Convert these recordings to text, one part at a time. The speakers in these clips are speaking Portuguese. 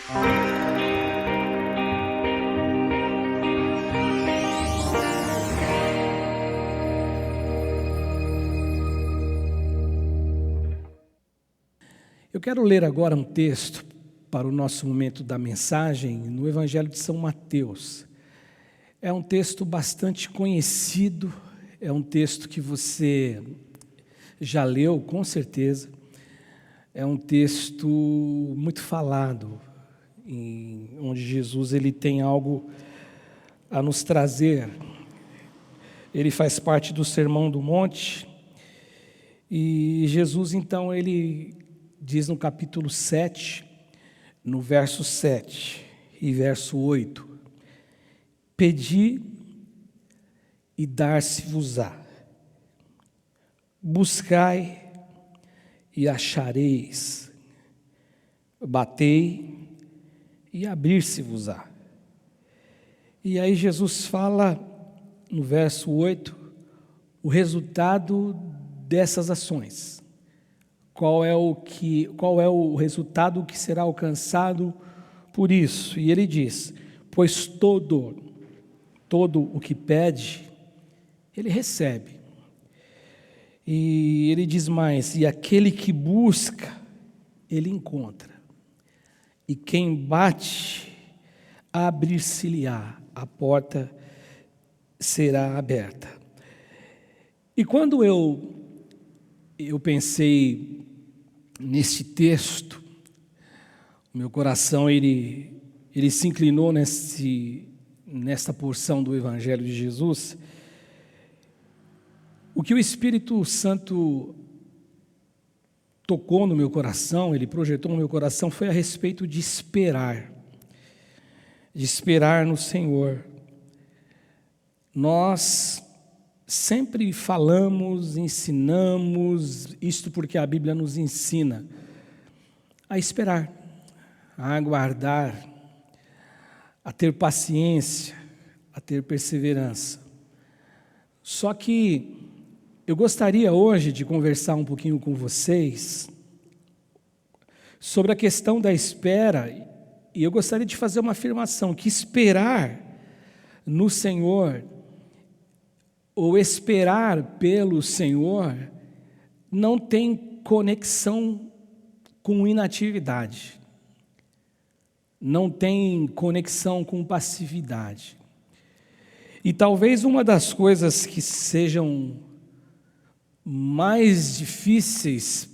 Eu quero ler agora um texto para o nosso momento da mensagem no Evangelho de São Mateus. É um texto bastante conhecido, é um texto que você já leu, com certeza. É um texto muito falado, onde Jesus ele tem algo a nos trazer. Ele faz parte do Sermão do Monte, e Jesus, então, ele diz no capítulo 7, no verso 7 e verso 8, pedi e dar-se-vos-á, buscai e achareis, batei e abrir-se-vos-á. E aí Jesus fala no verso 8 o resultado dessas ações. Qual é o resultado que será alcançado por isso? E ele diz: pois todo o que pede, ele recebe. E ele diz mais: e aquele que busca, ele encontra. E quem bate, abrir-se-lhe-á, a porta será aberta. E quando eu pensei neste texto, o meu coração ele se inclinou nesta porção do Evangelho de Jesus. O que o Espírito Santo tocou no meu coração, ele projetou no meu coração, foi a respeito de esperar no Senhor. Nós sempre falamos, ensinamos, isto porque a Bíblia nos ensina a esperar, a aguardar, a ter paciência, a ter perseverança. Só que eu gostaria hoje de conversar um pouquinho com vocês sobre a questão da espera, e eu gostaria de fazer uma afirmação, que esperar no Senhor, ou esperar pelo Senhor, não tem conexão com inatividade, não tem conexão com passividade. E talvez uma das coisas que sejam mais difíceis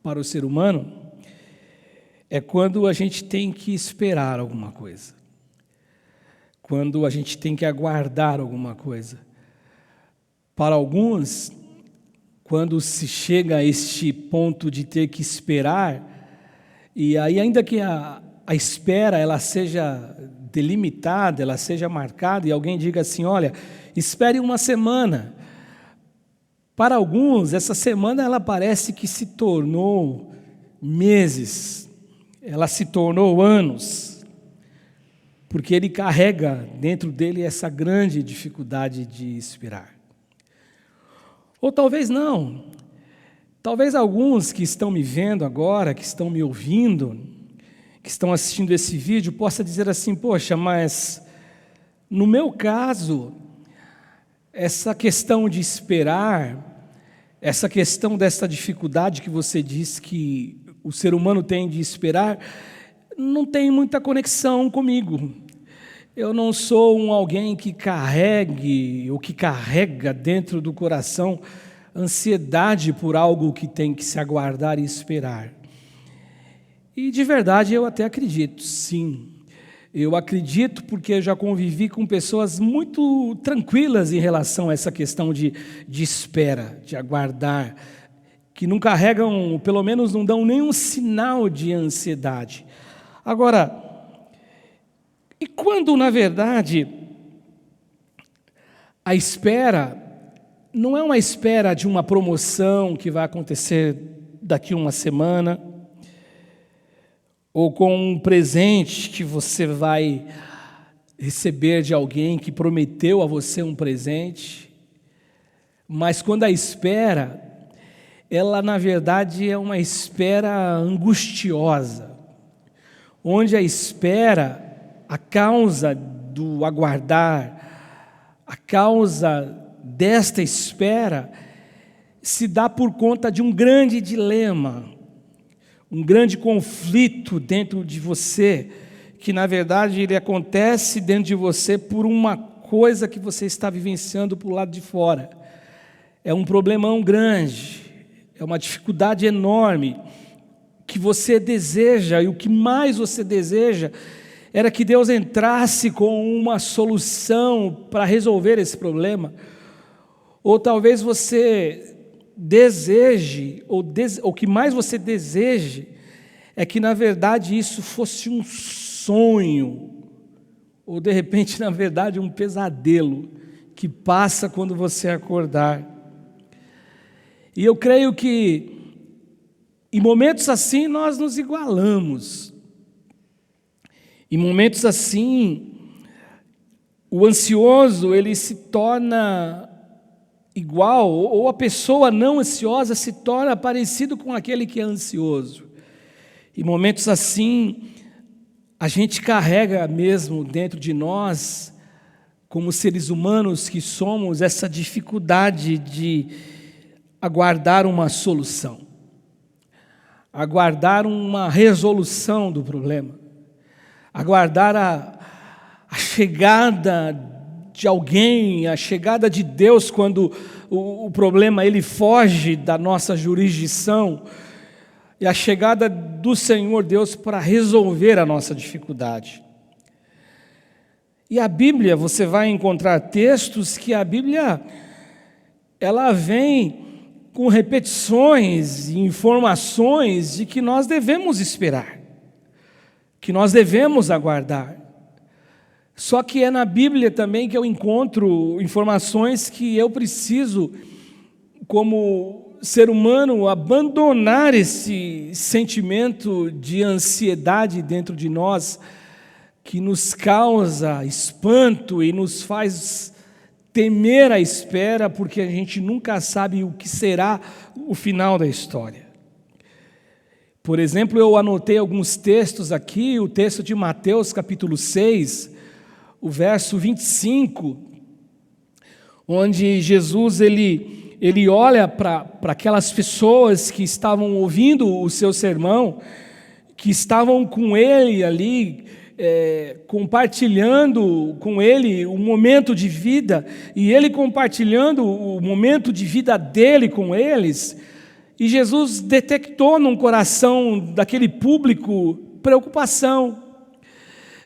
para o ser humano é quando a gente tem que esperar alguma coisa, quando a gente tem que aguardar alguma coisa. Para alguns, quando se chega a este ponto de ter que esperar, e aí ainda que a espera ela seja delimitada, ela seja marcada, e alguém diga assim: olha, espere uma semana. Para alguns, essa semana ela parece que se tornou meses, ela se tornou anos, porque ele carrega dentro dele essa grande dificuldade de esperar. Ou talvez não, talvez alguns que estão me vendo agora, que estão me ouvindo, que estão assistindo esse vídeo, possa dizer assim: poxa, mas no meu caso, essa questão de esperar, essa questão dessa dificuldade que você diz que o ser humano tem de esperar, não tem muita conexão comigo. Eu não sou alguém que carregue ou que carrega dentro do coração ansiedade por algo que tem que se aguardar e esperar. E de verdade eu até acredito, sim. Eu acredito porque eu já convivi com pessoas muito tranquilas em relação a essa questão de espera, de aguardar, que não carregam, pelo menos não dão nenhum sinal de ansiedade. Agora, e quando, na verdade, a espera não é uma espera de uma promoção que vai acontecer daqui a uma semana, ou com um presente que você vai receber de alguém que prometeu a você um presente, mas quando a espera, ela na verdade é uma espera angustiosa, onde a espera, a causa do aguardar, a causa desta espera, se dá por conta de um grande dilema, um grande conflito dentro de você, que na verdade ele acontece dentro de você por uma coisa que você está vivenciando para o lado de fora. É um problemão grande, é uma dificuldade enorme que você deseja, e o que mais você deseja era que Deus entrasse com uma solução para resolver esse problema. Ou talvez você deseje, ou o que mais você deseje, é que na verdade isso fosse um sonho, ou de repente na verdade um pesadelo, que passa quando você acordar. E eu creio que em momentos assim nós nos igualamos. Em momentos assim, o ansioso ele se torna igual, ou a pessoa não ansiosa se torna parecido com aquele que é ansioso. Em momentos assim, a gente carrega mesmo dentro de nós, como seres humanos que somos, essa dificuldade de aguardar uma solução, aguardar uma resolução do problema, aguardar a chegada de alguém, a chegada de Deus quando o problema ele foge da nossa jurisdição, e a chegada do Senhor Deus para resolver a nossa dificuldade. E a Bíblia, você vai encontrar textos que a Bíblia ela vem com repetições e informações de que nós devemos esperar, que nós devemos aguardar. Só que é na Bíblia também que eu encontro informações que eu preciso, como ser humano, abandonar esse sentimento de ansiedade dentro de nós, que nos causa espanto e nos faz temer a espera, porque a gente nunca sabe o que será o final da história. Por exemplo, eu anotei alguns textos aqui, o texto de Mateus capítulo 6, o verso 25, onde Jesus ele olha para aquelas pessoas que estavam ouvindo o seu sermão, que estavam com ele ali, compartilhando com ele o momento de vida, e ele compartilhando o momento de vida dele com eles, e Jesus detectou no coração daquele público preocupação.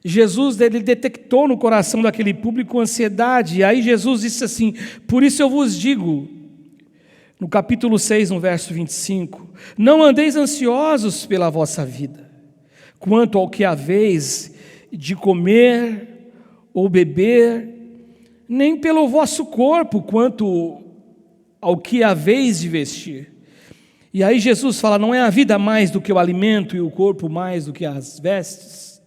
Jesus ele detectou no coração daquele público ansiedade, e aí Jesus disse assim: por isso eu vos digo, no capítulo 6, no verso 25, não andeis ansiosos pela vossa vida, quanto ao que haveis de comer ou beber, nem pelo vosso corpo, quanto ao que haveis de vestir. E aí Jesus fala, não é a vida mais do que o alimento e o corpo mais do que as vestes?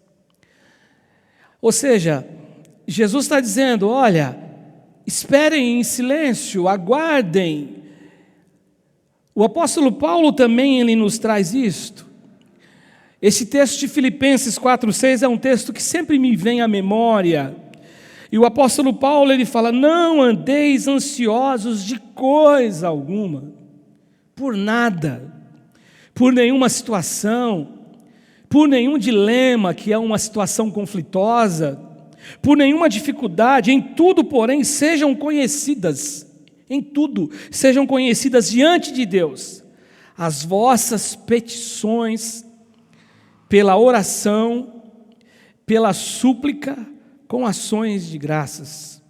Ou seja, Jesus está dizendo, olha, esperem em silêncio, aguardem. O apóstolo Paulo também ele nos traz isto. Esse texto de Filipenses 4,6 é um texto que sempre me vem à memória. E o apóstolo Paulo ele fala, não andeis ansiosos de coisa alguma, por nada, por nenhuma situação, por nenhum dilema que é uma situação conflitosa, por nenhuma dificuldade, em tudo, porém, sejam conhecidas, em tudo, sejam conhecidas diante de Deus, as vossas petições, pela oração, pela súplica, com ações de graças.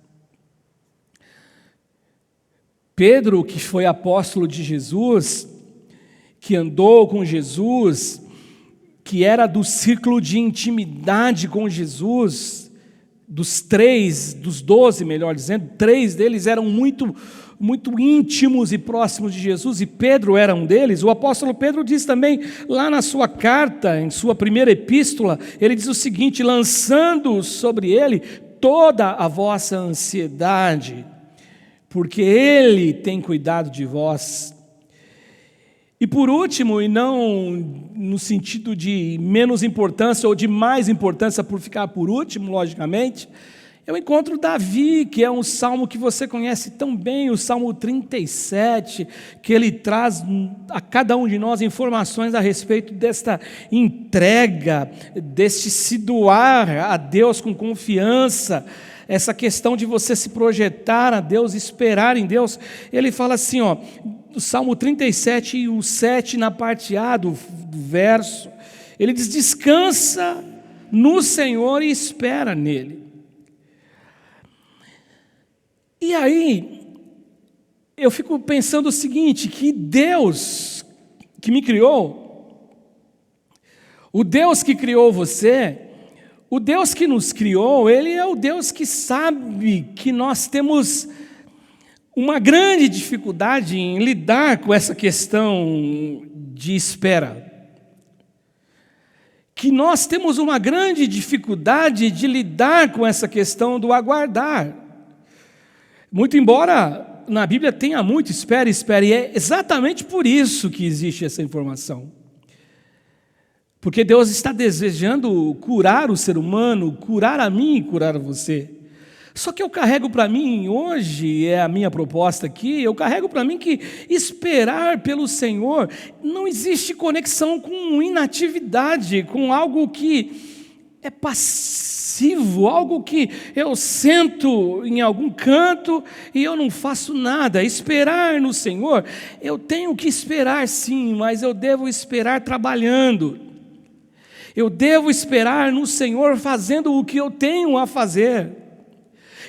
Pedro, que foi apóstolo de Jesus, que andou com Jesus, que era do círculo de intimidade com Jesus, dos 12, melhor dizendo, 3 deles eram muito íntimos e próximos de Jesus, e Pedro era um deles. O apóstolo Pedro diz também, lá na sua carta, em sua primeira epístola, ele diz o seguinte, lançando sobre ele toda a vossa ansiedade, porque ele tem cuidado de vós. E por último, e não no sentido de menos importância ou de mais importância por ficar por último, logicamente, eu encontro Davi, que é um salmo que você conhece tão bem, o Salmo 37, que ele traz a cada um de nós informações a respeito desta entrega, deste se doar a Deus com confiança, essa questão de você se projetar a Deus, esperar em Deus. Ele fala assim, ó, do Salmo 37 e o 7 na parte A do verso, ele diz: descansa no Senhor e espera nele. E aí, eu fico pensando o seguinte, que Deus que me criou, o Deus que criou você, o Deus que nos criou, Ele é o Deus que sabe que nós temos uma grande dificuldade em lidar com essa questão de espera. Que nós temos uma grande dificuldade de lidar com essa questão do aguardar. Muito embora na Bíblia tenha muito espera, e é exatamente por isso que existe essa informação. Porque Deus está desejando curar o ser humano, curar a mim e curar a você. Só que eu carrego para mim, hoje é a minha proposta aqui, eu carrego para mim que esperar pelo Senhor não existe conexão com inatividade, com algo que é passivo, algo que eu sento em algum canto e eu não faço nada. Esperar no Senhor, eu tenho que esperar sim, mas eu devo esperar trabalhando. Eu devo esperar no Senhor fazendo o que eu tenho a fazer.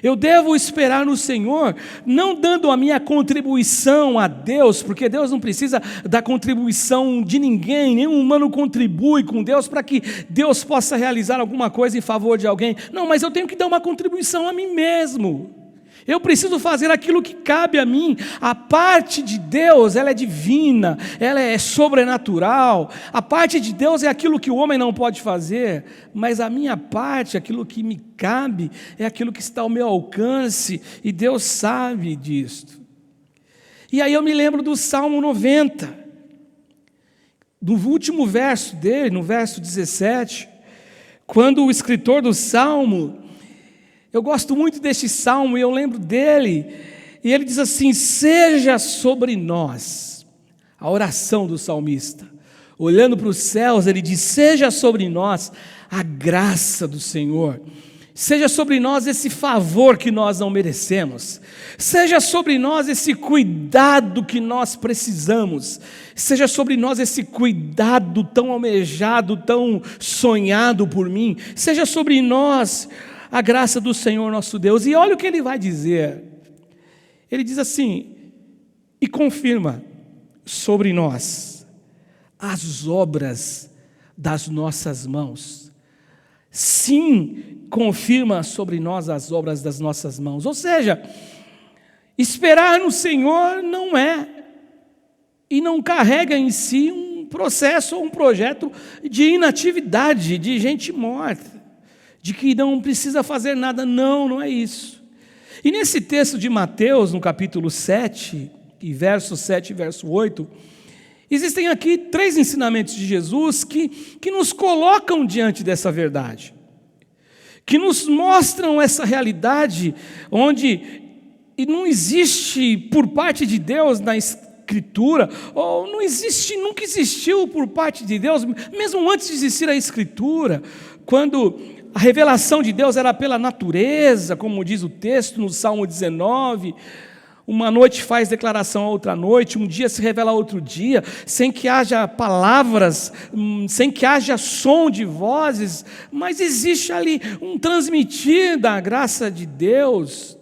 Eu devo esperar no Senhor, não dando a minha contribuição a Deus, porque Deus não precisa da contribuição de ninguém, nenhum humano contribui com Deus para que Deus possa realizar alguma coisa em favor de alguém. Não, mas eu tenho que dar uma contribuição a mim mesmo. Eu preciso fazer aquilo que cabe a mim. A parte de Deus, ela é divina, ela é sobrenatural. A parte de Deus é aquilo que o homem não pode fazer, mas a minha parte, aquilo que me cabe, é aquilo que está ao meu alcance, e Deus sabe disto. E aí eu me lembro do Salmo 90, do último verso dele, no verso 17, quando o escritor do Salmo, eu gosto muito deste salmo e eu lembro dele, e ele diz assim: seja sobre nós, a oração do salmista, olhando para os céus, ele diz: seja sobre nós a graça do Senhor, seja sobre nós esse favor que nós não merecemos, seja sobre nós esse cuidado que nós precisamos, seja sobre nós esse cuidado tão almejado, tão sonhado por mim, seja sobre nós a graça do Senhor nosso Deus. E olha o que ele vai dizer. Ele diz assim: e confirma sobre nós as obras das nossas mãos. Sim, confirma sobre nós as obras das nossas mãos. Ou seja, esperar no Senhor não é e não carrega em si um processo ou um projeto de inatividade, de gente morta, de que não precisa fazer nada. Não, não é isso. E nesse texto de Mateus, no capítulo 7, e verso 7 e verso 8, existem aqui 3 ensinamentos de Jesus que nos colocam diante dessa verdade, que nos mostram essa realidade, onde não existe por parte de Deus na Escritura, ou não existe, nunca existiu por parte de Deus, mesmo antes de existir a Escritura, quando a revelação de Deus era pela natureza, como diz o texto no Salmo 19, uma noite faz declaração a outra noite, um dia se revela a outro dia, sem que haja palavras, sem que haja som de vozes, mas existe ali um transmitir da graça de Deus.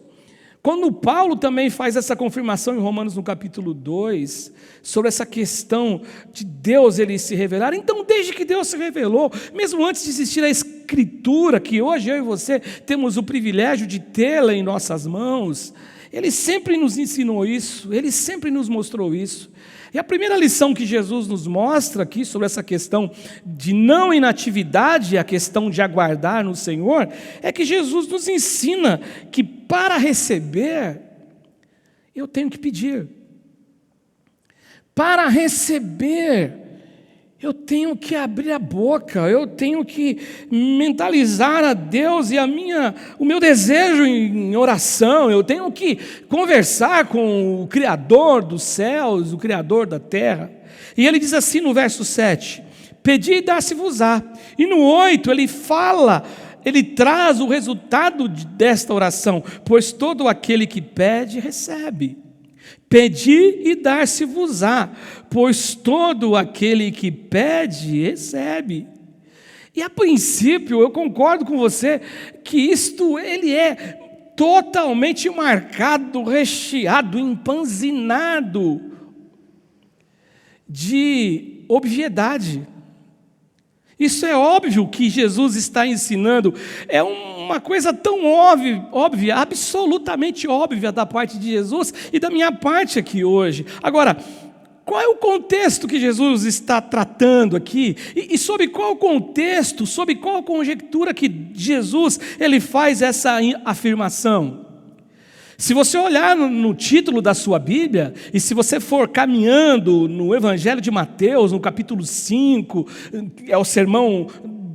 Quando Paulo também faz essa confirmação em Romanos no capítulo 2, sobre essa questão de Deus ele se revelar, então desde que Deus se revelou, mesmo antes de existir a Escritura, que hoje eu e você temos o privilégio de tê-la em nossas mãos, Ele sempre nos ensinou isso, Ele sempre nos mostrou isso. E a primeira lição que Jesus nos mostra aqui sobre essa questão de não inatividade, a questão de aguardar no Senhor, é que Jesus nos ensina que para receber, eu tenho que pedir. Para receber, eu tenho que abrir a boca, eu tenho que mentalizar a Deus e o meu desejo em oração, eu tenho que conversar com o Criador dos céus, o Criador da terra. E ele diz assim no verso 7, pedi e dar-se-vos-á. E no 8 ele traz o resultado desta oração, pois todo aquele que pede, recebe. Pedi e dar-se-vos-á, pois todo aquele que pede, recebe. E a princípio, eu concordo com você, que ele é totalmente marcado, recheado, empanzinado de obviedade. Isso é óbvio que Jesus está ensinando, é uma coisa tão óbvia, absolutamente óbvia da parte de Jesus e da minha parte aqui hoje. Agora, qual é o contexto que Jesus está tratando aqui? E sobre qual contexto, sobre qual conjectura que Jesus ele faz essa afirmação? Se você olhar no título da sua Bíblia, e se você for caminhando no Evangelho de Mateus, no capítulo 5, é o sermão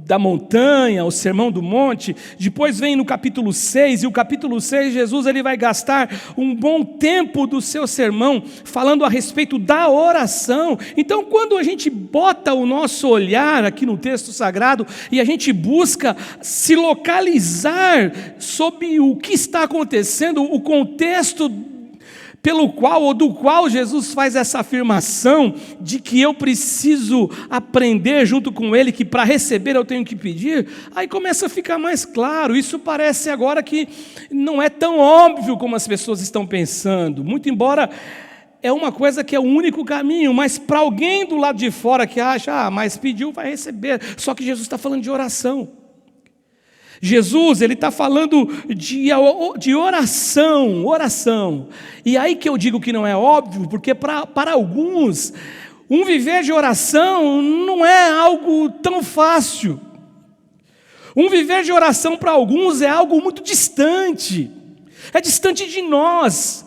da montanha, o sermão do monte, depois vem no capítulo 6, e o capítulo 6, Jesus ele vai gastar um bom tempo do seu sermão, falando a respeito da oração. Então, quando a gente bota o nosso olhar aqui no texto sagrado, e a gente busca se localizar sobre o que está acontecendo, o contexto do qual Jesus faz essa afirmação de que eu preciso aprender junto com Ele, que para receber eu tenho que pedir, aí começa a ficar mais claro. Isso parece agora que não é tão óbvio como as pessoas estão pensando, muito embora é uma coisa que é o único caminho, mas para alguém do lado de fora que acha, mas pediu, vai receber, só que Jesus está falando de oração. Jesus, ele está falando de oração, e aí que eu digo que não é óbvio, porque para alguns, um viver de oração não é algo tão fácil, um viver de oração para alguns é algo muito distante, é distante de nós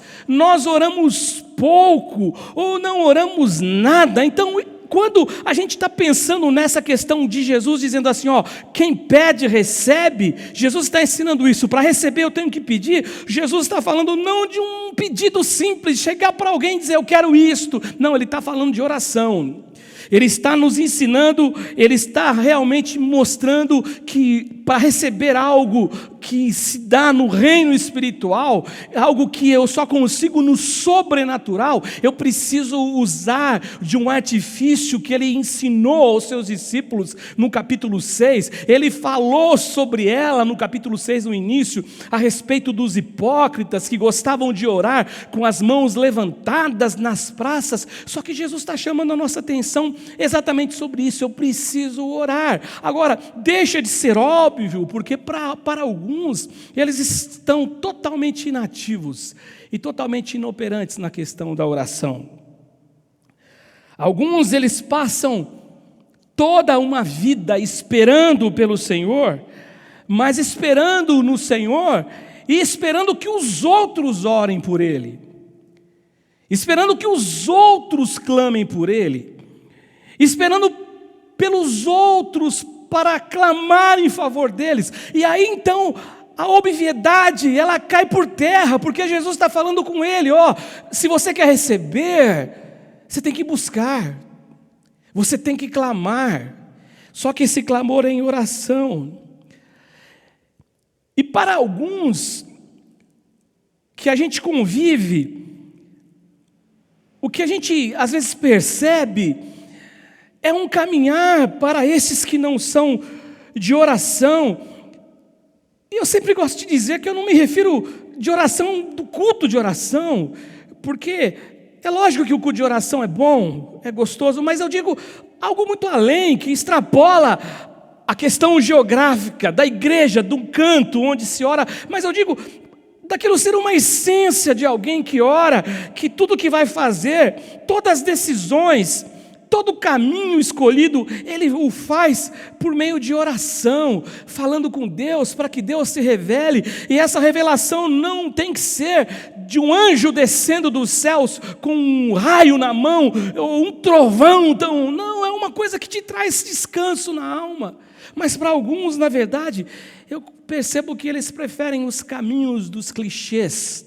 oramos pouco, ou não oramos nada. Então, quando a gente está pensando nessa questão de Jesus dizendo assim, quem pede recebe, Jesus está ensinando isso, para receber eu tenho que pedir. Jesus está falando não de um pedido simples, chegar para alguém e dizer eu quero isto, não, ele está falando de oração. Ele está nos ensinando, ele está realmente mostrando que para receber algo que se dá no reino espiritual, algo que eu só consigo no sobrenatural, eu preciso usar de um artifício que ele ensinou aos seus discípulos no capítulo 6, ele falou sobre ela no capítulo 6 no início, a respeito dos hipócritas que gostavam de orar com as mãos levantadas nas praças, só que Jesus está chamando a nossa atenção exatamente sobre isso, eu preciso orar. Agora, deixa de ser óbvio, porque para alguns, eles estão totalmente inativos e totalmente inoperantes na questão da oração. Alguns, eles passam toda uma vida esperando pelo Senhor, mas esperando no Senhor e esperando que os outros orem por Ele, esperando que os outros clamem por Ele, esperando pelos outros para clamar em favor deles. E aí então a obviedade ela cai por terra, porque Jesus está falando com ele, se você quer receber, você tem que buscar, você tem que clamar, só que esse clamor é em oração. E para alguns que a gente convive, o que a gente às vezes percebe é um caminhar para esses que não são de oração. E eu sempre gosto de dizer que eu não me refiro de oração do culto de oração, porque é lógico que o culto de oração é bom, é gostoso, mas eu digo algo muito além, que extrapola a questão geográfica da igreja, de um canto onde se ora, mas eu digo daquilo ser uma essência de alguém que ora, que tudo que vai fazer, todas as decisões, todo o caminho escolhido, ele o faz por meio de oração, falando com Deus, para que Deus se revele, e essa revelação não tem que ser de um anjo descendo dos céus com um raio na mão, ou um trovão, então, não, é uma coisa que te traz descanso na alma. Mas para alguns, na verdade, eu percebo que eles preferem os caminhos dos clichês,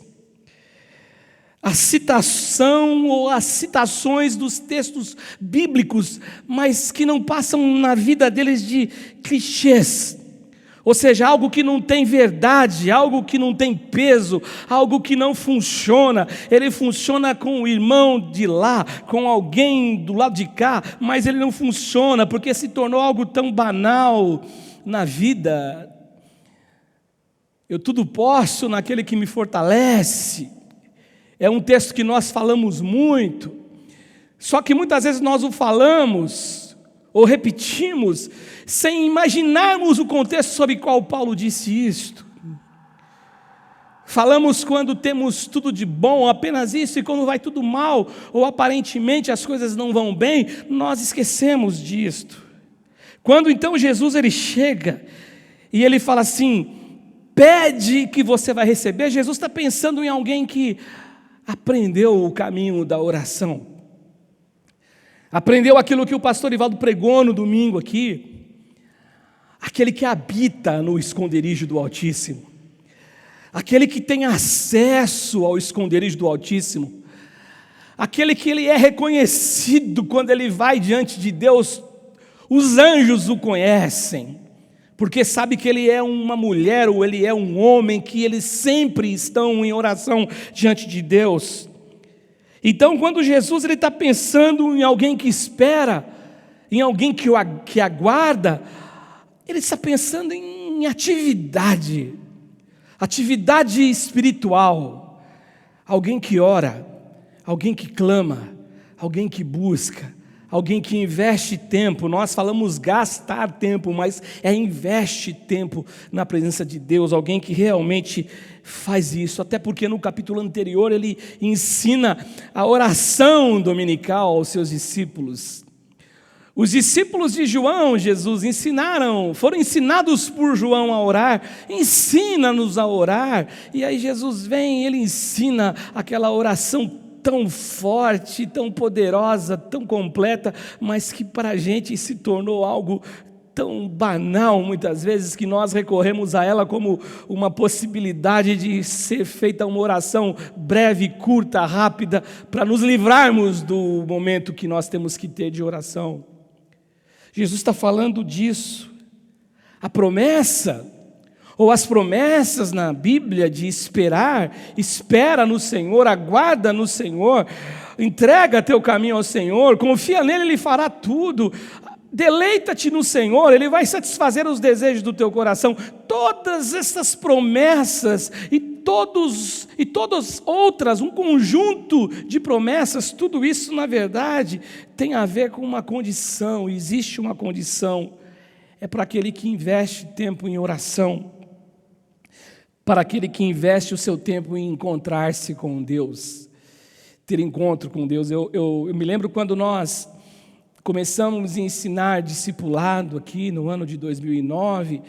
a citação ou as citações dos textos bíblicos, mas que não passam na vida deles de clichês. Ou seja, algo que não tem verdade, algo que não tem peso, algo que não funciona. Ele funciona com o irmão de lá, com alguém do lado de cá, mas ele não funciona porque se tornou algo tão banal na vida. Eu tudo posso naquele que me fortalece. É um texto que nós falamos muito, só que muitas vezes nós o falamos ou repetimos, sem imaginarmos o contexto sobre o qual Paulo disse isto. Falamos quando temos tudo de bom, apenas isso, e quando vai tudo mal, ou aparentemente as coisas não vão bem, nós esquecemos disto. Quando então Jesus ele chega, e ele fala assim, pede que você vai receber, Jesus está pensando em alguém que aprendeu o caminho da oração. Aprendeu aquilo que o pastor Ivaldo pregou no domingo aqui, aquele que habita no esconderijo do Altíssimo, aquele que tem acesso ao esconderijo do Altíssimo, aquele que ele é reconhecido quando ele vai diante de Deus, os anjos o conhecem, porque sabe que ele é uma mulher ou ele é um homem, que eles sempre estão em oração diante de Deus. Então, quando Jesus está pensando em alguém que espera, em alguém que aguarda, ele está pensando em atividade espiritual, alguém que ora, alguém que clama, alguém que busca, alguém que investe tempo. Nós falamos gastar tempo, mas investe tempo na presença de Deus, alguém que realmente faz isso, até porque no capítulo anterior ele ensina a oração dominical aos seus discípulos. Os discípulos de João, Jesus foram ensinados por João a orar, ensina-nos a orar, e aí Jesus vem e ele ensina aquela oração tão forte, tão poderosa, tão completa, mas que para a gente se tornou algo tão banal muitas vezes, que nós recorremos a ela como uma possibilidade de ser feita uma oração breve, curta, rápida, para nos livrarmos do momento que nós temos que ter de oração. Jesus está falando disso. A promessa, ou as promessas na Bíblia de esperar, espera no Senhor, aguarda no Senhor, entrega teu caminho ao Senhor, confia nele, Ele fará tudo. Deleita-te no Senhor, Ele vai satisfazer os desejos do teu coração. Todas essas promessas e todas outras, um conjunto de promessas, tudo isso na verdade tem a ver com uma condição, existe uma condição, é para aquele que investe tempo em oração, para aquele que investe o seu tempo em encontrar-se com Deus, ter encontro com Deus. Eu me lembro quando nós começamos a ensinar discipulado aqui no ano de 2009,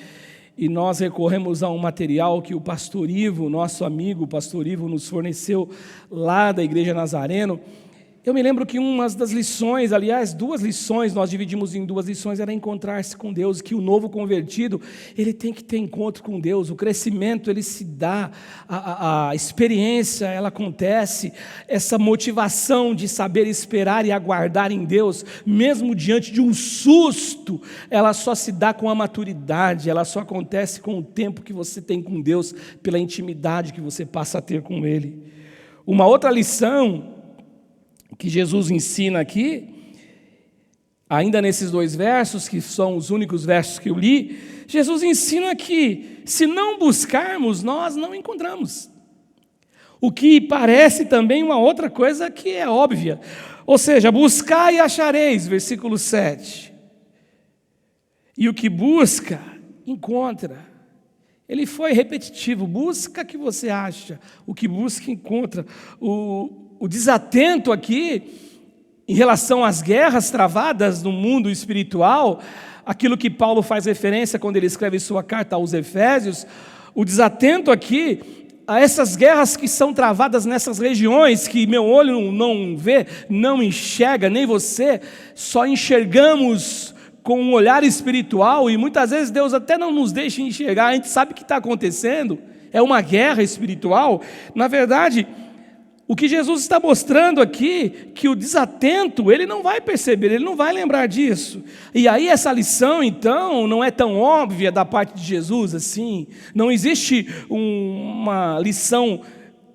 e nós recorremos a um material que o pastor Ivo, nosso amigo, o pastor Ivo, nos forneceu lá da Igreja Nazareno. Eu me lembro que uma das lições, aliás, 2 lições, nós dividimos em 2 lições, era encontrar-se com Deus, que o novo convertido, ele tem que ter encontro com Deus, o crescimento, ele se dá, a experiência, ela acontece, essa motivação de saber esperar e aguardar em Deus, mesmo diante de um susto, ela só se dá com a maturidade, ela só acontece com o tempo que você tem com Deus, pela intimidade que você passa a ter com Ele. Uma outra lição que Jesus ensina aqui, ainda nesses 2 versos, que são os únicos versos que eu li, Jesus ensina que se não buscarmos, nós não encontramos. O que parece também uma outra coisa que é óbvia, ou seja, buscai e achareis, versículo 7. E o que busca, encontra. Ele foi repetitivo, busca que você acha, o que busca, encontra. O desatento aqui, em relação às guerras travadas no mundo espiritual, aquilo que Paulo faz referência quando ele escreve sua carta aos Efésios, o desatento aqui, a essas guerras que são travadas nessas regiões que meu olho não vê, não enxerga, nem você, só enxergamos com um olhar espiritual, e muitas vezes Deus até não nos deixa enxergar, a gente sabe o que está acontecendo, é uma guerra espiritual. Na verdade, o que Jesus está mostrando aqui, que o desatento, ele não vai perceber, ele não vai lembrar disso. E aí essa lição, então, não é tão óbvia da parte de Jesus assim. Não existe uma lição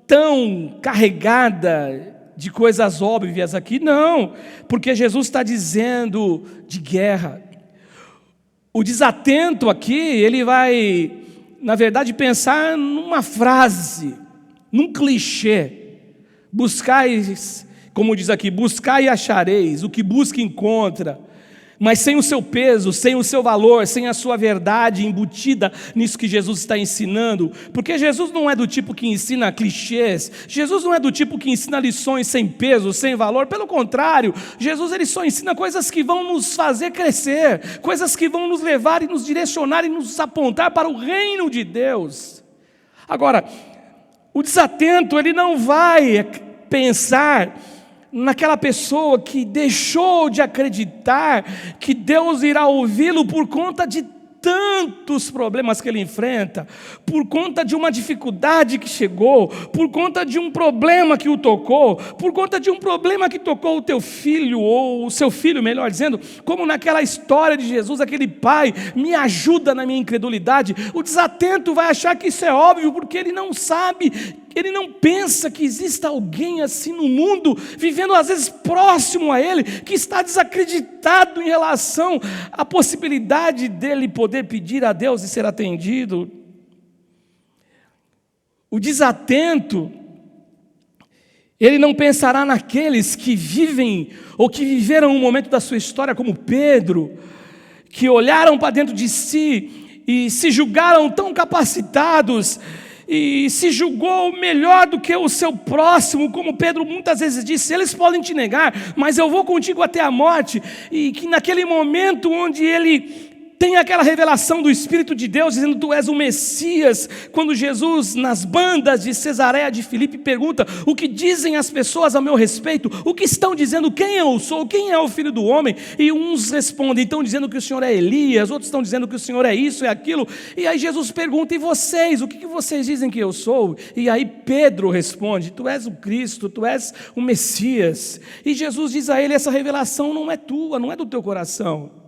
tão carregada de coisas óbvias aqui, não. Porque Jesus está dizendo de guerra. O desatento aqui, ele vai, na verdade, pensar numa frase, num clichê. Buscais, como diz aqui, buscai e achareis, o que busca encontra, mas sem o seu peso, sem o seu valor, sem a sua verdade embutida nisso que Jesus está ensinando, porque Jesus não é do tipo que ensina clichês, Jesus não é do tipo que ensina lições sem peso, sem valor, pelo contrário, Jesus ele só ensina coisas que vão nos fazer crescer, coisas que vão nos levar e nos direcionar e nos apontar para o reino de Deus. Agora, o desatento, ele não vai pensar naquela pessoa que deixou de acreditar que Deus irá ouvi-lo por conta de tantos problemas que ele enfrenta, por conta de uma dificuldade que chegou, por conta de um problema que o tocou, por conta de um problema que tocou o teu filho, ou o seu filho, melhor dizendo, como naquela história de Jesus, aquele pai, me ajuda na minha incredulidade. O desatento vai achar que isso é óbvio, porque ele não sabe, ele não pensa que exista alguém assim no mundo, vivendo às vezes próximo a ele, que está desacreditado em relação à possibilidade dele poder pedir a Deus e ser atendido. O desatento, ele não pensará naqueles que vivem ou que viveram um momento da sua história como Pedro, que olharam para dentro de si e se julgaram tão capacitados e se julgou melhor do que o seu próximo, como Pedro muitas vezes disse, eles podem te negar, mas eu vou contigo até a morte. E que naquele momento onde ele tem aquela revelação do Espírito de Deus, dizendo, tu és o Messias, quando Jesus, nas bandas de Cesareia de Filipe, pergunta, o que dizem as pessoas a meu respeito? O que estão dizendo? Quem eu sou? Quem é o Filho do Homem? E uns respondem, estão dizendo que o Senhor é Elias, outros estão dizendo que o Senhor é isso, é aquilo. E aí Jesus pergunta, e vocês? O que vocês dizem que eu sou? E aí Pedro responde, tu és o Cristo, tu és o Messias. E Jesus diz a ele, essa revelação não é tua, não é do teu coração.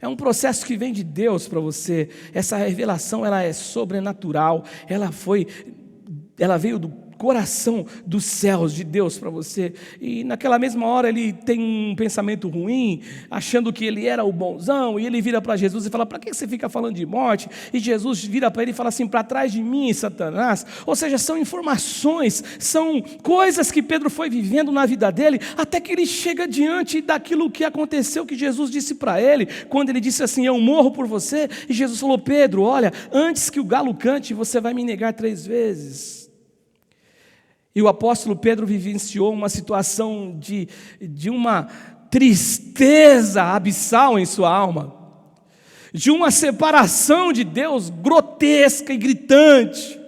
É um processo que vem de Deus para você. Essa revelação, ela é sobrenatural. Ela veio do coração dos céus de Deus para você. E naquela mesma hora ele tem um pensamento ruim, achando que ele era o bonzão, e ele vira para Jesus e fala, para que você fica falando de morte? E Jesus vira para ele e fala assim, para trás de mim, Satanás. Ou seja, são informações, são coisas que Pedro foi vivendo na vida dele, até que ele chega diante daquilo que aconteceu, que Jesus disse para ele, quando ele disse assim, eu morro por você. E Jesus falou, Pedro, olha, antes que o galo cante, você vai me negar 3 vezes. E o apóstolo Pedro vivenciou uma situação de uma tristeza abissal em sua alma, de uma separação de Deus grotesca e gritante.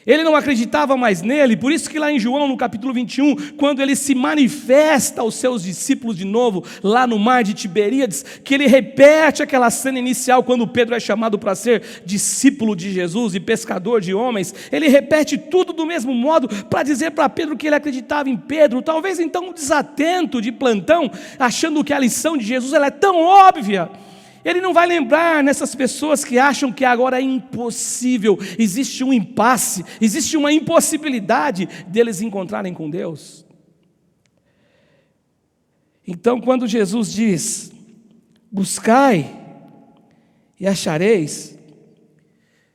Ele não acreditava mais nele, por isso que lá em João, no capítulo 21, quando ele se manifesta aos seus discípulos de novo, lá no mar de Tiberíades, que ele repete aquela cena inicial, quando Pedro é chamado para ser discípulo de Jesus e pescador de homens, ele repete tudo do mesmo modo, para dizer para Pedro que ele acreditava em Pedro, talvez então um desatento de plantão, achando que a lição de Jesus ela é tão óbvia. Ele não vai lembrar nessas pessoas que acham que agora é impossível, existe um impasse, existe uma impossibilidade deles encontrarem com Deus. Então, quando Jesus diz, buscai e achareis,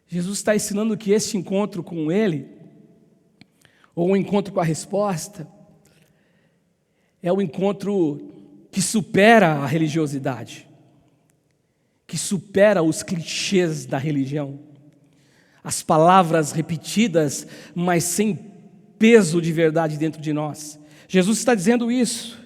Jesus está ensinando que este encontro com Ele, ou o encontro com a resposta, é o encontro que supera a religiosidade, que supera os clichês da religião, as palavras repetidas, mas sem peso de verdade dentro de nós. Jesus está dizendo isso.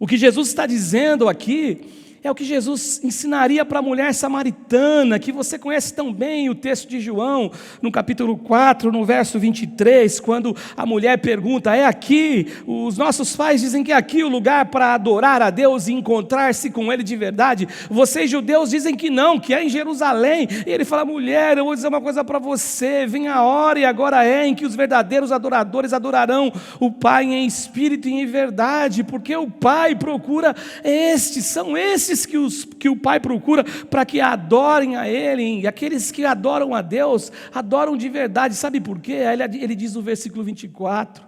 O que Jesus está dizendo aqui é o que Jesus ensinaria para a mulher samaritana, que você conhece tão bem o texto de João, no capítulo 4, no verso 23, quando a mulher pergunta: é aqui, os nossos pais dizem que é aqui o lugar para adorar a Deus e encontrar-se com Ele de verdade, vocês judeus dizem que não, que é em Jerusalém. E ele fala: mulher, eu vou dizer uma coisa para você, vem a hora e agora é em que os verdadeiros adoradores adorarão o Pai em espírito e em verdade, porque o Pai procura são esses que o Pai procura para que adorem a Ele, e aqueles que adoram a Deus, adoram de verdade. Sabe por quê? Ele diz no versículo 24,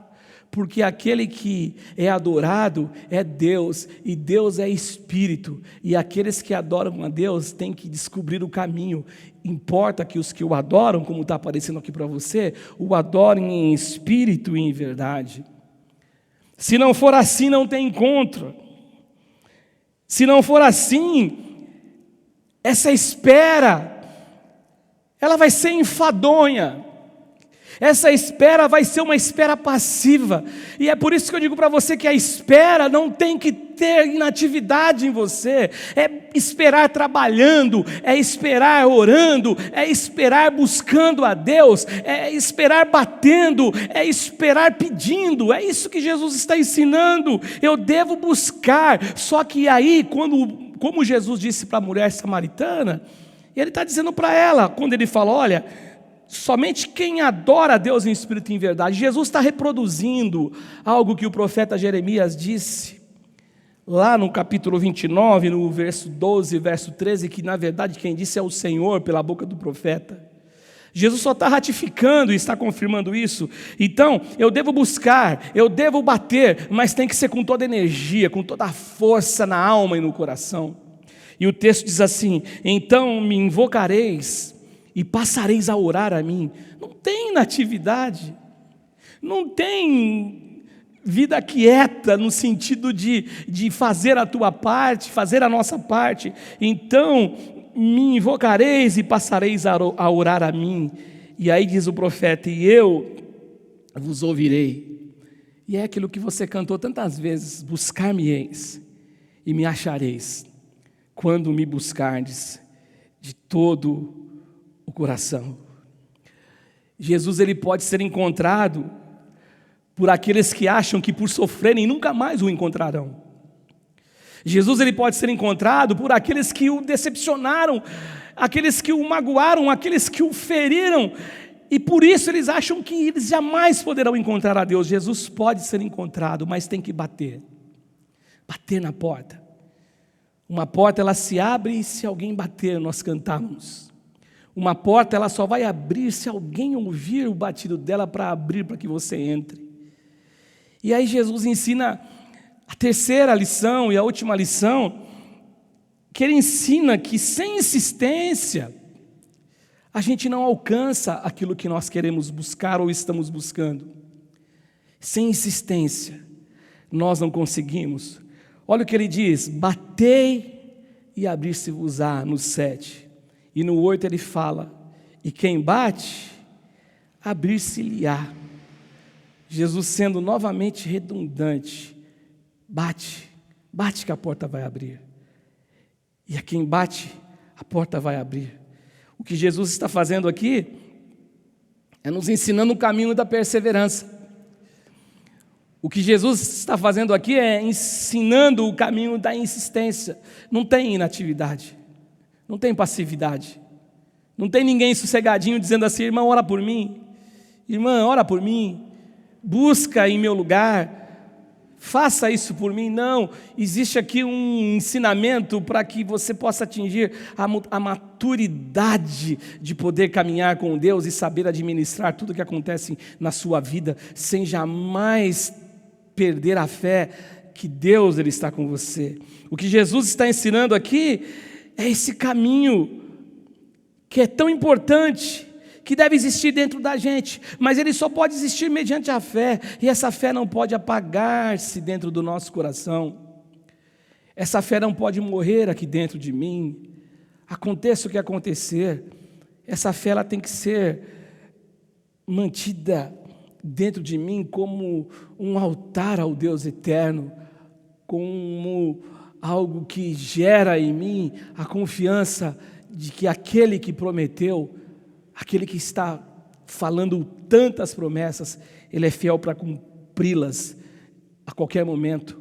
porque aquele que é adorado é Deus, e Deus é Espírito, e aqueles que adoram a Deus têm que descobrir o caminho. Importa que os que o adoram, como está aparecendo aqui para você, o adorem em espírito e em verdade. Se não for assim, não tem encontro. Se não for assim, essa espera, ela vai ser enfadonha. Essa espera vai ser uma espera passiva. E é por isso que eu digo para você que a espera não tem que ter inatividade em você. É esperar trabalhando, é esperar orando, é esperar buscando a Deus, é esperar batendo, é esperar pedindo. É isso que Jesus está ensinando. Eu devo buscar. Só que aí, como Jesus disse para a mulher samaritana, ele está dizendo para ela, quando ele fala: olha, somente quem adora a Deus em espírito e em verdade. Jesus está reproduzindo algo que o profeta Jeremias disse, lá no capítulo 29, no verso 12 e verso 13, que na verdade quem disse é o Senhor pela boca do profeta. Jesus só está ratificando e está confirmando isso. Então, eu devo buscar, eu devo bater, mas tem que ser com toda a energia, com toda a força na alma e no coração. E o texto diz assim: então me invocareis e passareis a orar a mim. Não tem inatividade, não tem vida quieta no sentido de fazer a tua parte, fazer a nossa parte. Então me invocareis e passareis a orar a mim. E aí diz o profeta: e eu vos ouvirei. E é aquilo que você cantou tantas vezes: buscar-me-eis e me achareis, quando me buscardes de todo o coração. Jesus, ele pode ser encontrado por aqueles que acham que por sofrerem nunca mais o encontrarão. Jesus, ele pode ser encontrado por aqueles que o decepcionaram, aqueles que o magoaram, aqueles que o feriram, e por isso eles acham que eles jamais poderão encontrar a Deus. Jesus pode ser encontrado, mas tem que bater na porta. Uma porta, ela se abre se alguém bater, nós cantamos. Uma porta, ela só vai abrir se alguém ouvir o batido dela para abrir, para que você entre. E aí Jesus ensina a terceira lição e a última lição, que ele ensina que sem insistência, a gente não alcança aquilo que nós queremos buscar ou estamos buscando. Sem insistência, nós não conseguimos. Olha o que ele diz: batei e abrir-se-vos-á, no 7. E no 8 ele fala: e quem bate, abrir-se-lhe-á. Jesus sendo novamente redundante: bate que a porta vai abrir. E a quem bate, a porta vai abrir. O que Jesus está fazendo aqui é nos ensinando o caminho da perseverança. O que Jesus está fazendo aqui é ensinando o caminho da insistência. Não tem inatividade, não tem passividade, não tem ninguém sossegadinho dizendo assim: irmão, ora por mim, irmã, ora por mim, busca em meu lugar, faça isso por mim. Não, existe aqui um ensinamento para que você possa atingir a maturidade de poder caminhar com Deus e saber administrar tudo que acontece na sua vida, sem jamais perder a fé que Deus, ele está com você. O que Jesus está ensinando aqui é esse caminho que é tão importante, que deve existir dentro da gente, mas ele só pode existir mediante a fé, e essa fé não pode apagar-se dentro do nosso coração, essa fé não pode morrer aqui dentro de mim, aconteça o que acontecer, essa fé ela tem que ser mantida dentro de mim como um altar ao Deus eterno, como algo que gera em mim a confiança de que aquele que prometeu, aquele que está falando tantas promessas, ele é fiel para cumpri-las a qualquer momento,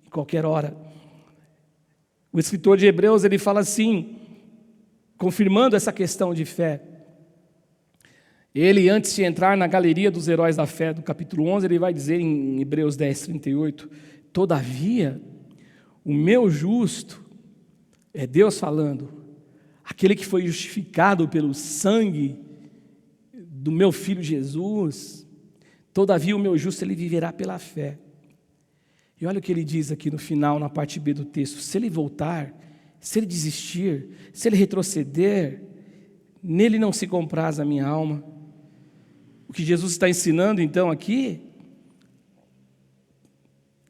em qualquer hora. O escritor de Hebreus, ele fala assim, confirmando essa questão de fé. Ele, antes de entrar na galeria dos heróis da fé, do capítulo 11, ele vai dizer em Hebreus 10, 38, todavia, o meu justo, é Deus falando, aquele que foi justificado pelo sangue do meu filho Jesus, todavia o meu justo, ele viverá pela fé. E olha o que ele diz aqui no final, na parte B do texto, se ele voltar, se ele desistir, se ele retroceder, nele não se compraz a minha alma. O que Jesus está ensinando então aqui,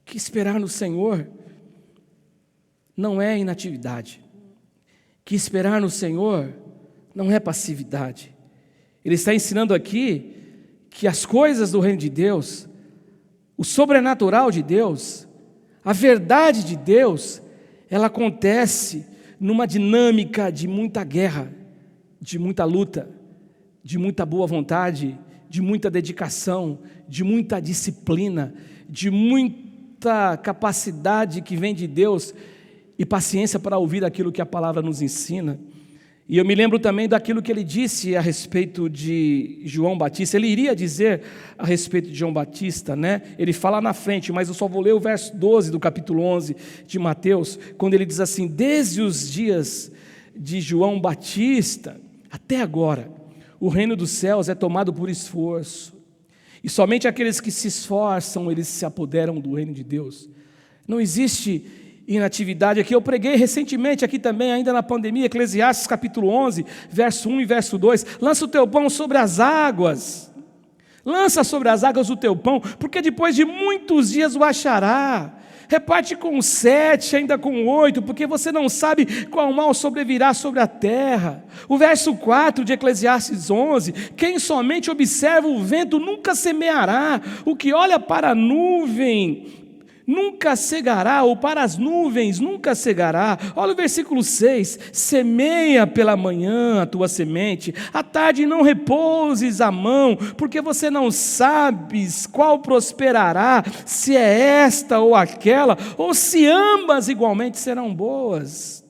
que esperar no Senhor não é inatividade, que esperar no Senhor não é passividade. Ele está ensinando aqui que as coisas do reino de Deus, o sobrenatural de Deus, a verdade de Deus, ela acontece numa dinâmica de muita guerra, de muita luta, de muita boa vontade, de muita dedicação, de muita disciplina, de muita capacidade que vem de Deus e paciência para ouvir aquilo que a palavra nos ensina. E eu me lembro também daquilo que ele disse a respeito de João Batista. Ele iria dizer a respeito de João Batista, né? Ele fala na frente, mas eu só vou ler o verso 12 do capítulo 11 de Mateus, quando ele diz assim, desde os dias de João Batista até agora, o reino dos céus é tomado por esforço, e somente aqueles que se esforçam, eles se apoderam do reino de Deus. Não existe inatividade aqui. Eu preguei recentemente aqui também, ainda na pandemia, Eclesiastes capítulo 11, verso 1 e verso 2, lança o teu pão sobre as águas, lança sobre as águas o teu pão, porque depois de muitos dias o achará. Reparte com 7, ainda com 8, porque você não sabe qual mal sobrevirá sobre a terra. O verso 4 de Eclesiastes 11, quem somente observa o vento nunca semeará, o que olha para a nuvem nunca cegará, ou para as nuvens nunca cegará. Olha o versículo 6, semeia pela manhã a tua semente, à tarde não repouses a mão, porque você não sabes qual prosperará, se é esta ou aquela, ou se ambas igualmente serão boas.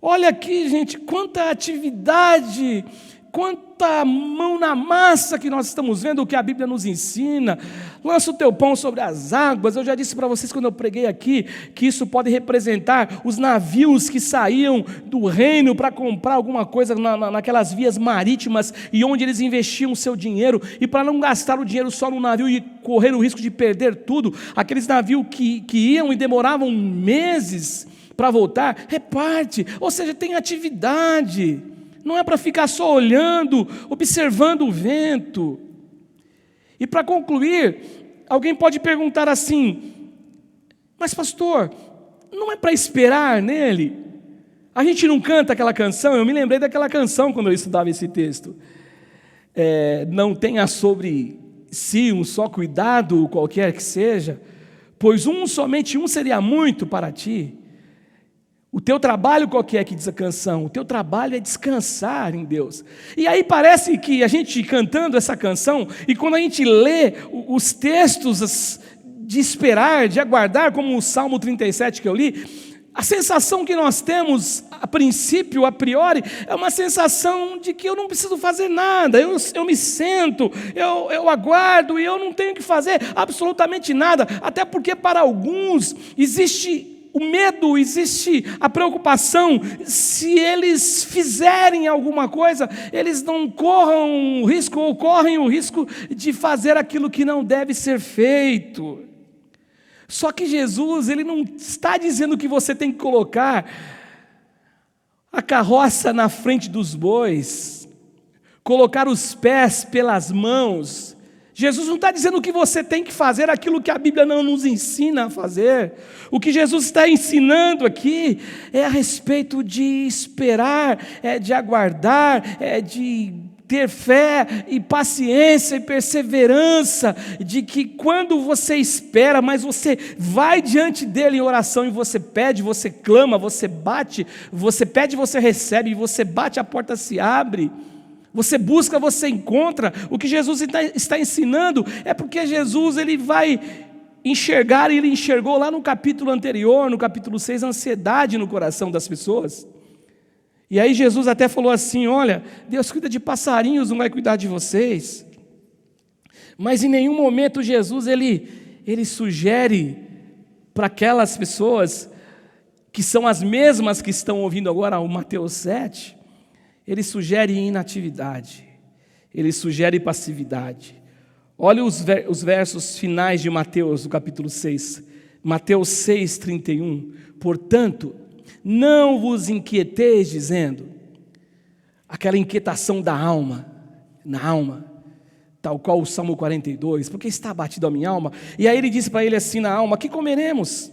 Olha aqui, gente, quanta atividade, quanta mão na massa que nós estamos vendo, o que a Bíblia nos ensina. Lança o teu pão sobre as águas. Eu já disse para vocês quando eu preguei aqui, que isso pode representar os navios que saíam do reino para comprar alguma coisa naquelas vias marítimas, e onde eles investiam o seu dinheiro, e para não gastar o dinheiro só no navio e correr o risco de perder tudo, aqueles navios que iam e demoravam meses para voltar, reparte, ou seja, tem atividade. Não é para ficar só olhando, observando o vento. E para concluir, alguém pode perguntar assim, mas pastor, não é para esperar nele? A gente não canta aquela canção? Eu me lembrei daquela canção quando eu estudava esse texto. Não tenha sobre si um só cuidado, qualquer que seja, pois somente um seria muito para ti. O teu trabalho, qual que é que diz a canção? O teu trabalho é descansar em Deus. E aí parece que a gente cantando essa canção, e quando a gente lê os textos de esperar, de aguardar, como o Salmo 37 que eu li, a sensação que nós temos, a princípio, a priori, é uma sensação de que eu não preciso fazer nada, eu me sento, eu aguardo e eu não tenho que fazer absolutamente nada, até porque para alguns existe o medo, existe a preocupação, se eles fizerem alguma coisa, eles não corram o risco, ou correm o risco de fazer aquilo que não deve ser feito. Só que Jesus, Ele não está dizendo que você tem que colocar a carroça na frente dos bois, colocar os pés pelas mãos. Jesus não está dizendo que você tem que fazer aquilo que a Bíblia não nos ensina a fazer. O que Jesus está ensinando aqui é a respeito de esperar, de aguardar, de ter fé e paciência e perseverança, de que quando você espera, mas você vai diante dele em oração e você pede, você clama, você bate, você pede, você recebe, você bate, a porta se abre, você busca, você encontra. O que Jesus está ensinando é porque Jesus ele vai enxergar, e ele enxergou lá no capítulo anterior, no capítulo 6, a ansiedade no coração das pessoas. E aí Jesus até falou assim: olha, Deus cuida de passarinhos, não vai cuidar de vocês. Mas em nenhum momento Jesus ele sugere para aquelas pessoas que são as mesmas que estão ouvindo agora o Mateus 7, ele sugere inatividade, ele sugere passividade. Olha os versos finais de Mateus, do capítulo 6, Mateus 6:31. Portanto, não vos inquieteis dizendo, aquela inquietação da alma, na alma, tal qual o Salmo 42, porque está abatido a minha alma. E aí ele disse para ele assim na alma: que comeremos?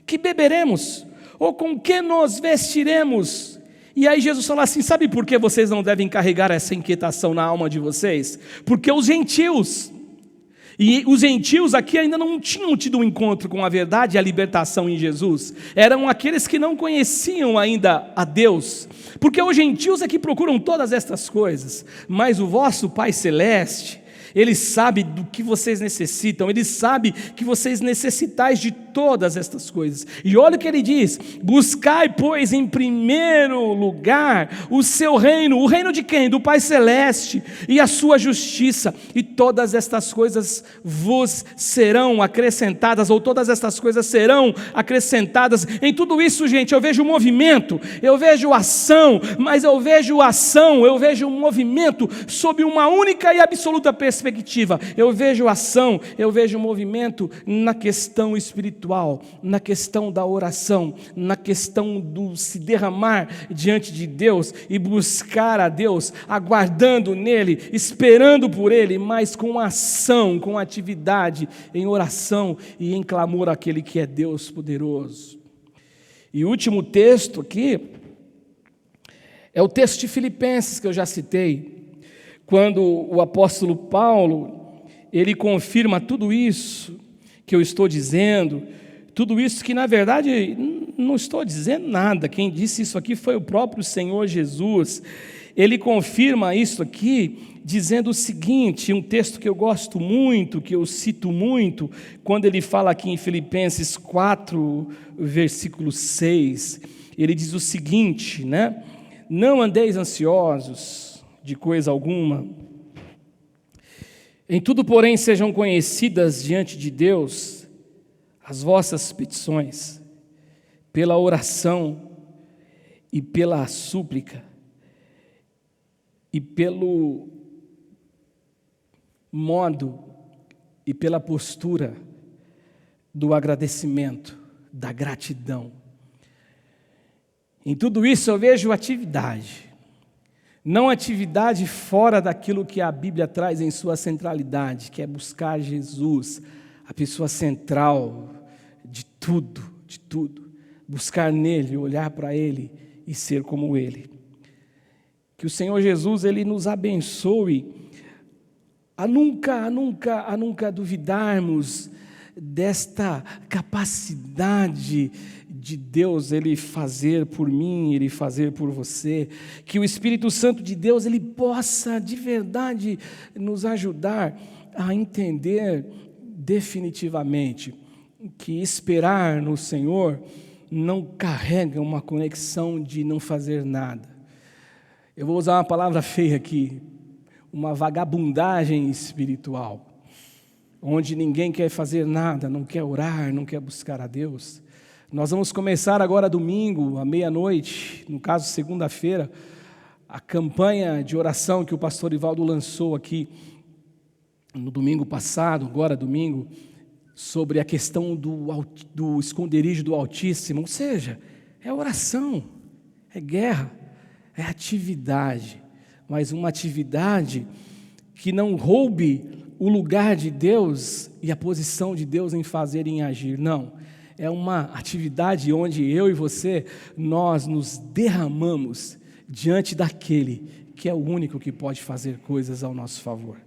Que beberemos? Ou com que nos vestiremos? E aí Jesus falou assim: sabe por que vocês não devem carregar essa inquietação na alma de vocês? Porque os gentios, e os gentios aqui ainda não tinham tido um encontro com a verdade e a libertação em Jesus, eram aqueles que não conheciam ainda a Deus, porque os gentios é que procuram todas estas coisas, mas o vosso Pai Celeste, Ele sabe do que vocês necessitam, Ele sabe que vocês necessitais de todas estas coisas. E olha o que Ele diz: buscai, pois, em primeiro lugar o seu reino. O reino de quem? Do Pai Celeste, e a sua justiça, e todas estas coisas vos serão acrescentadas, ou todas estas coisas serão acrescentadas. Em tudo isso, gente, eu vejo movimento, eu vejo ação, mas eu vejo um movimento sob uma única e absoluta perspectiva. Eu vejo ação, eu vejo movimento na questão espiritual, na questão da oração, na questão do se derramar diante de Deus e buscar a Deus, aguardando nele, esperando por ele, mas com ação, com atividade, em oração e em clamor àquele que é Deus poderoso. E o último texto aqui é o texto de Filipenses que eu já citei, quando o apóstolo Paulo, ele confirma tudo isso que eu estou dizendo, tudo isso que na verdade não estou dizendo nada, quem disse isso aqui foi o próprio Senhor Jesus. Ele confirma isso aqui dizendo o seguinte, um texto que eu gosto muito, que eu cito muito, quando ele fala aqui em Filipenses 4, versículo 6, ele diz o seguinte, né? Não andeis ansiosos de coisa alguma, em tudo, porém, sejam conhecidas diante de Deus as vossas petições, pela oração e pela súplica, e pelo modo e pela postura do agradecimento, da gratidão. Em tudo isso eu vejo atividade. Não atividade fora daquilo que a Bíblia traz em sua centralidade, que é buscar Jesus, a pessoa central de tudo, buscar nele, olhar para ele e ser como ele. Que o Senhor Jesus, ele nos abençoe a nunca duvidarmos desta capacidade de Deus, Ele fazer por mim, Ele fazer por você, que o Espírito Santo de Deus, Ele possa de verdade nos ajudar a entender definitivamente que esperar no Senhor não carrega uma conexão de não fazer nada. Eu vou usar uma palavra feia aqui, uma vagabundagem espiritual, onde ninguém quer fazer nada, não quer orar, não quer buscar a Deus. Nós vamos começar agora domingo, à meia-noite, no caso segunda-feira, a campanha de oração que o pastor Ivaldo lançou aqui no domingo passado, agora domingo, sobre a questão do esconderijo do Altíssimo, ou seja, é oração, é guerra, é atividade, mas uma atividade que não roube o lugar de Deus e a posição de Deus em fazer e em agir, não. É uma atividade onde eu e você, nós nos derramamos diante daquele que é o único que pode fazer coisas ao nosso favor.